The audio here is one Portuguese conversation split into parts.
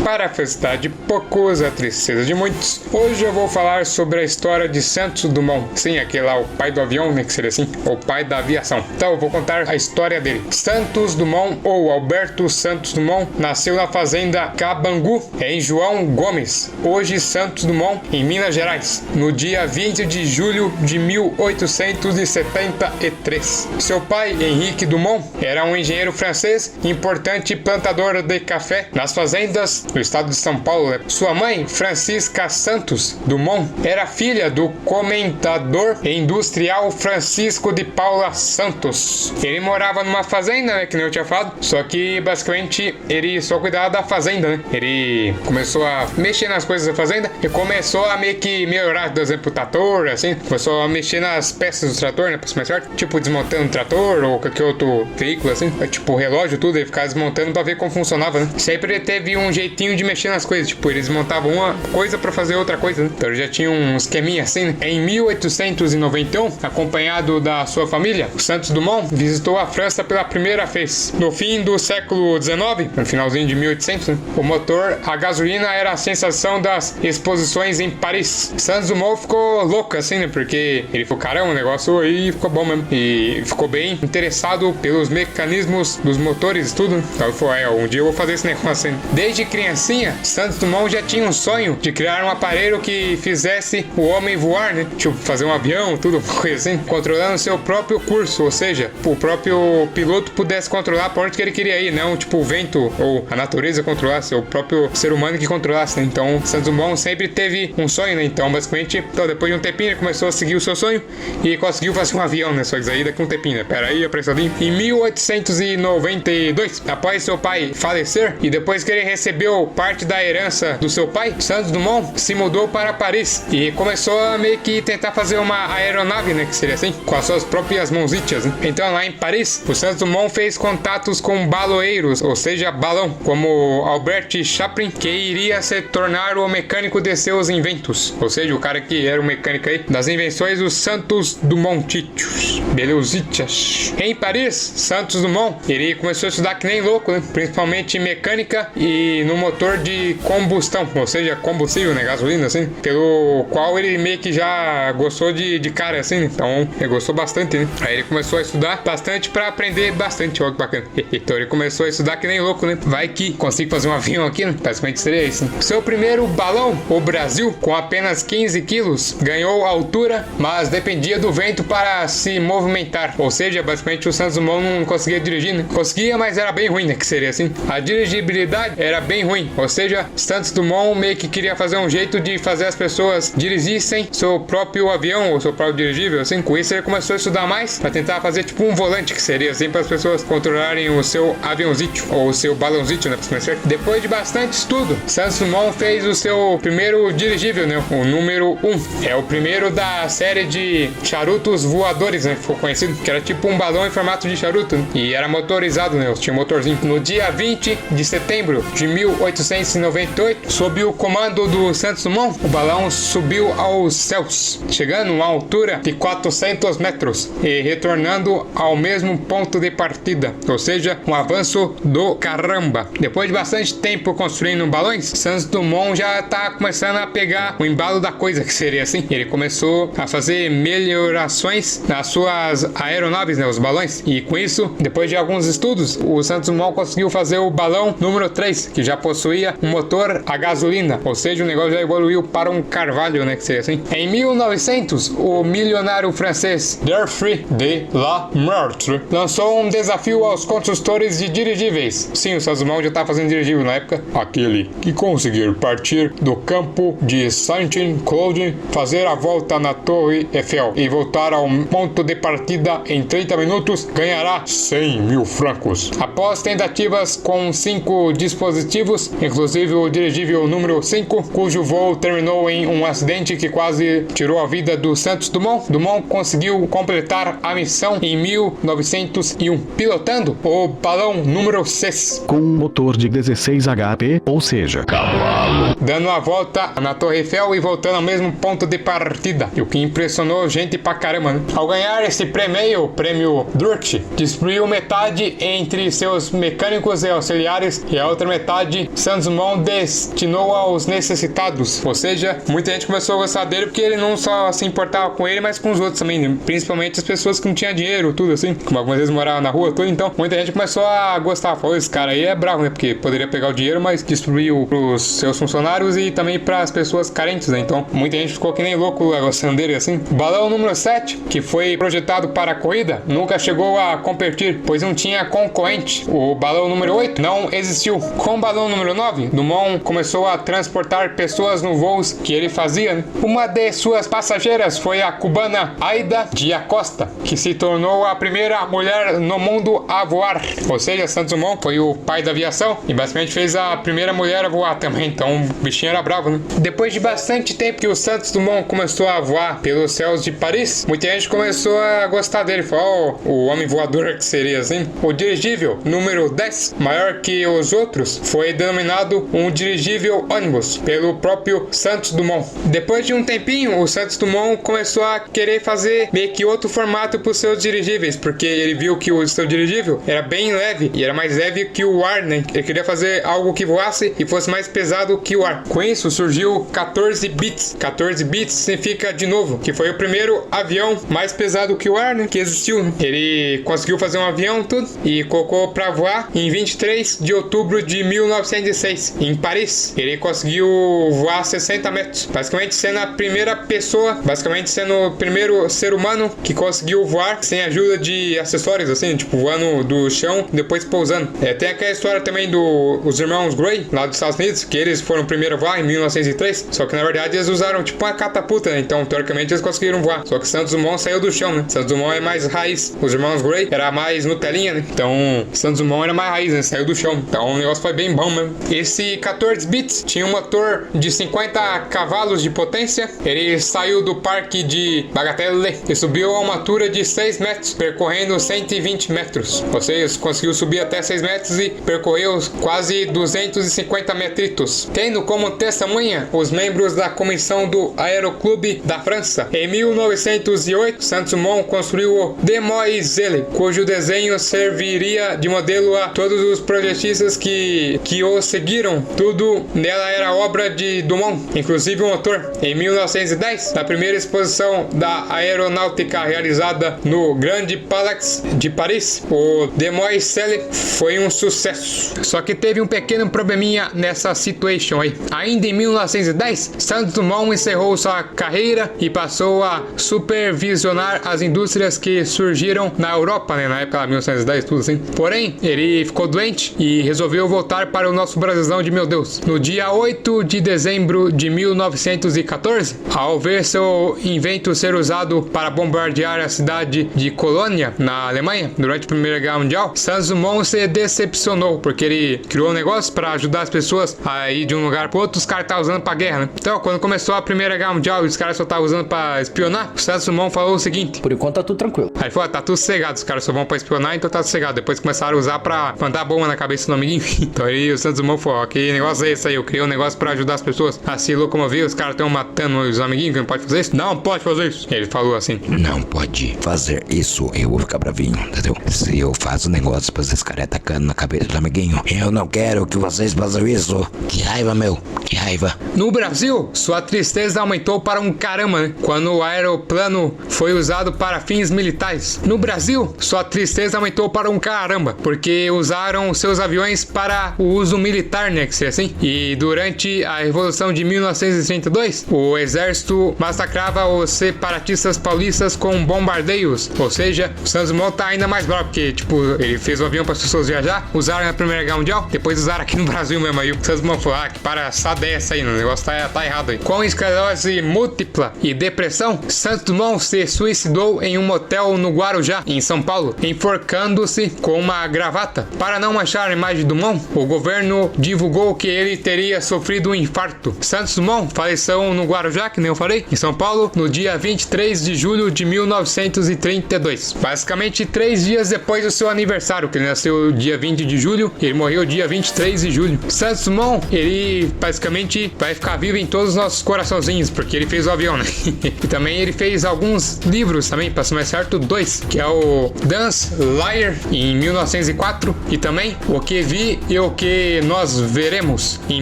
Para a felicidade de poucos, a tristeza de muitos, hoje eu vou falar sobre a história de Santos Dumont. Sim, aquele lá, o pai do avião, né, que seria assim, o pai da aviação. Então eu vou contar a história dele. Santos Dumont, ou Alberto Santos Dumont, nasceu na fazenda Cabangu, em João Gomes, hoje Santos Dumont, em Minas Gerais, no dia 20 de julho de 1873. Seu pai, Henrique Dumont, era um engenheiro francês, importante plantador de café nas fazendas do estado de São Paulo. Sua mãe, Francisca Santos Dumont, era filha do comentador industrial Francisco de Paula Santos. Ele morava numa fazenda, né, que nem eu tinha falado, só que basicamente ele só cuidava da fazenda, né? Ele começou a mexer nas coisas da fazenda e começou a meio que melhorar, por exemplo, o trator, assim, começou a mexer nas peças do trator, né, pra ser mais certo, tipo desmontando o trator ou qualquer outro veículo, assim, tipo o relógio, tudo, ele ficava desmontando pra ver como funcionava, né? Sempre ele teve um jeitinho de mexer nas coisas, tipo, eles montavam uma coisa pra fazer outra coisa, né? Então ele já tinha um esqueminha assim, né? Em 1891, acompanhado da sua família, o Santos Dumont visitou a França pela primeira vez. No fim do século XIX, no finalzinho de 1800, né? O motor a gasolina era a sensação das exposições em Paris. Santos Dumont ficou louco assim, né? Porque ele falou, caramba, o negócio aí ficou bom mesmo. E ficou bem interessado pelos mecanismos dos motores e tudo. Então ele falou, um dia eu vou fazer esse negócio aí. Desde criancinha, Santos Dumont já tinha um sonho de criar um aparelho que fizesse o homem voar, né? Tipo, fazer um avião, tudo, coisa assim. Controlando seu próprio curso, ou seja, o próprio piloto pudesse controlar para onde que ele queria ir, não tipo o vento ou a natureza controlasse, o próprio ser humano que controlasse, né? Então, Santos Dumont sempre teve um sonho, né? Então, basicamente, depois de um tempinho, ele começou a seguir o seu sonho e conseguiu fazer um avião, né? Só que aí daqui um tempinho, né? Pera aí, apressadinho. Em 1892, após seu pai falecer e depois que ele recebeu parte da herança do seu pai, Santos Dumont se mudou para Paris e começou a meio que tentar fazer uma aeronave, né? Que seria assim, com as suas próprias mãozitas, né? Então, lá em Paris, o Santos Dumont fez contatos com baloeiros, ou seja, balão, como Albert Chaplin, que iria se tornar o mecânico de seus inventos, ou seja, o cara que era o mecânico aí das invenções dos Santos Dumontitos, Beleuzitas. Em Paris, Santos Dumont, ele começou a estudar que nem louco, né? Principalmente mecânica e no motor de combustão, ou seja, combustível, né? Gasolina, assim, pelo qual ele meio que já gostou de cara, assim, né? Então ele gostou bastante, né? Aí ele começou a estudar bastante pra aprender bastante, ó, que bacana. Então ele começou a estudar que nem louco, né? Vai que consigo fazer um avião aqui, né? Basicamente seria isso, né? Seu primeiro balão, o Brasil, com apenas 15 quilos, ganhou altura, mas dependia do vento para se movimentar. Ou seja, basicamente o Santos Dumont não conseguia dirigir, né? Conseguia, mas era bem ruim, né? Que seria assim. A dirigibilidade era bem ruim. Ou seja, Santos Dumont meio que queria fazer um jeito de fazer as pessoas dirigissem seu próprio avião ou seu próprio dirigível, assim. Com isso ele começou a estudar mais para tentar fazer tipo um volante, que seria assim, para as pessoas controlarem o seu aviãozinho ou o seu balãozinho, né? Depois de bastante estudo, Santos Dumont fez o seu primeiro dirigível, né? O número 1. É o primeiro da série de charutos voadores, né? Ficou conhecido, que era tipo um balão em formato de charuto, né? E era motorizado, né? Tinha um motorzinho. No dia 20 de setembro de 1898, sob o comando do Santos Dumont, o balão subiu aos céus, chegando a uma altura de 400 metros e retornando ao mesmo ponto de partida, ou seja, um avanço do caramba. Depois de bastante tempo construindo balões, Santos Dumont já tá começando a pegar o embalo da coisa, que seria assim. Ele começou a fazer melhorações nas suas aeronaves, né, os balões, e com isso, depois de alguns estudos, o Santos Dumont conseguiu fazer o balão número 3, que já possuía um motor a gasolina, ou seja, o negócio já evoluiu para um carvalho, né, que seria assim. Em 1900, o milionário francês Geoffroy de La Meurtre lançou um desafio aos construtores de dirigíveis. Sim, o Santos Dumont já estava fazendo dirigível na época. Aquele que conseguir partir do campo de Saint-Claude, fazer a volta na Torre Eiffel e voltar ao ponto de partida em 30 minutos, ganhará 100 mil francos. Após tentativas com 5 dispositivos, inclusive o dirigível número 5, cujo voo terminou em um acidente que quase tirou a vida do Santos Dumont, Dumont conseguiu completar a missão em 1901, pilotando o balão número 6. Com um motor de 16 HP, ou seja, cavalo, dando a volta na Torre Eiffel e voltando ao mesmo ponto de partida, e o que impressionou gente pra caramba, né? Ao ganhar esse prêmio, o prêmio Drurt, distribuiu metade entre seus mecânicos e auxiliares e a outra metade Santos Dumont destinou aos necessitados. Ou seja, muita gente começou a gostar dele porque ele não só se importava com ele, mas com os outros também, né? Principalmente as pessoas que não tinham dinheiro, tudo assim, como algumas vezes moravam na rua, tudo. Então, muita gente começou a gostar. Falou, esse cara aí é bravo, né? Porque poderia pegar o dinheiro, mas distribuiu pros seus funcionários e também pras pessoas carentes, né? Então, muita gente ficou que nem louco gostando dele, assim. O balão número 7, que foi projetado para a corrida, nunca chegou a competir, pois não tinha concorrente. O balão número 8 não existiu. Com o balão número 9, Dumont começou a transportar pessoas no voos que ele fazia, né? Uma de suas passageiras foi a cubana Aida de Acosta, que se tornou a primeira mulher no mundo a voar. Ou seja, Santos Dumont foi o pai da aviação e basicamente fez a primeira mulher a voar também. Então o bichinho era bravo, né? Depois de bastante tempo que o Santos Dumont começou a voar pelos céus de Paris, muita gente começou a gostar dele. Falou, o homem voador que seria assim. O dirigível número 10, maior que os outros, foi denominado um dirigível ônibus pelo próprio Santos Dumont. Depois de um tempinho, o Santos Dumont começou a querer fazer meio que outro formato para os seus dirigíveis, porque ele viu que o seu dirigível era bem leve e era mais leve que o ar, né? Ele queria fazer algo que voasse e fosse mais pesado que o ar. Com isso surgiu 14 bits. 14 bits significa de novo, que foi o primeiro avião mais pesado que o ar, né? Que existiu, né? Ele conseguiu fazer um avião tudo e colocou para voar em 23 de outubro de 1906 em Paris. Ele conseguiu voar 60 metros, basicamente sendo a primeira pessoa, basicamente sendo o primeiro ser humano que conseguiu voar sem ajuda de acessórios, assim, tipo voando do chão depois pousando. Tem aquela história também dos irmãos Gray lá dos Estados Unidos, que eles foram o primeiro a voar em 1903, só que na verdade eles usaram tipo uma catapulta, né? Então teoricamente eles conseguiram voar, só que Santos Dumont saiu do chão, né? Santos Dumont é mais raiz, os irmãos Gray era mais Nutelinha, né? Então Santos Dumont era mais raiz, né? Saiu do chão, então o negócio foi bem bom mesmo. Esse 14 bits tinha um motor de 50 cavalos de potência. Ele saiu do parque de Bagatelle e subiu a uma altura de 6 metros, percorrendo 120 metros. Ou seja, conseguiu subir até 6 metros e percorreu quase 250 metritos, tendo como testemunha os membros da comissão do Aeroclube da França. Em 1908, Santos Dumont construiu o Demoiselle, cujo desenho serviria de modelo a todos os projetistas que o seguiram. Tudo nela era obra de Dumont, inclusive o motor. Em 1910, na primeira exposição da aeronáutica realizada no Grande Palais de Paris, o Demoiselle foi um sucesso. Só que teve um pequeno probleminha nessa situation aí. Ainda em 1910, Santos Dumont encerrou sua carreira e passou a supervisionar as indústrias que surgiram na Europa, né? Na época de 1910, tudo assim. Porém, ele ficou doente e resolveu voltar para o nosso Brasilzão de meu Deus. No dia 8 de dezembro de 1914, ao ver seu invento ser usado para bombardear a cidade de Colônia, na Alemanha, durante a Primeira Guerra Mundial, Santos Dumont se decepcionou, porque ele criou um negócio para ajudar as pessoas a ir de um lugar para outro, os caras estavam usando para guerra, né? Então, quando começou a Primeira Guerra Mundial e os caras só estavam usando para espionar, o Santos Dumont falou o seguinte: por enquanto tá tudo tranquilo. Aí falou, tá tudo sossegado, os caras só vão pra espionar, então tá sossegado. Depois começaram a usar pra mandar bomba na cabeça do amiguinho. Então aí o Santos Dumont falou, que negócio é esse aí? Eu criei um negócio pra ajudar as pessoas a se locomover, os caras estão matando os amiguinhos, que não pode fazer isso? Não pode fazer isso. Ele falou assim: não pode fazer isso, eu vou ficar bravinho, entendeu? Se eu faço negócio pra vocês ficarem atacando na cabeça do amiguinho, eu não quero que vocês façam isso. Que raiva, meu, que raiva. No Brasil, sua tristeza aumentou para um caramba, né? Quando o aeroplano foi usado para fins militares. No Brasil, sua tristeza aumentou para um caramba, porque usaram seus aviões para o uso militar, né? Que seria assim. E durante a Revolução de 1932, o exército massacrava os separatistas paulistas com bombardeios. Ou seja, o Santos Dumont tá ainda mais bravo, porque, tipo, ele fez um avião para as pessoas viajar, usaram na Primeira Guerra Mundial, depois usaram aqui no Brasil mesmo. Aí o Santos Dumont falou, que palhaçada é essa aí, o negócio tá errado aí. Com esclerose múltipla e depressão, Santos Dumont se suicidou em um motel no Guarujá, em São Paulo, enforcando-se com uma gravata. Para não manchar a imagem de Dumont, o governo divulgou que ele teria sofrido um infarto. Santos Dumont faleceu no Guarujá, que nem eu falei, em São Paulo, no dia 23 de julho de 1932. Basicamente 3 dias depois do seu aniversário, que ele nasceu dia 20 de julho, ele morreu dia 23 de julho. Santos Dumont, ele basicamente eternamente vai ficar vivo em todos os nossos coraçãozinhos, porque ele fez o avião, né? E também ele fez alguns livros também, para ser mais certo, 2, que é o Dance Liar, em 1904, e também O Que Vi e O Que Nós Veremos, em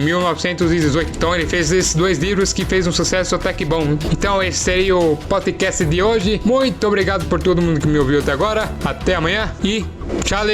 1918. Então ele fez esses 2 livros que fez um sucesso até que bom. Então esse seria o podcast de hoje. Muito obrigado por todo mundo que me ouviu até agora. Até amanhã e tchau!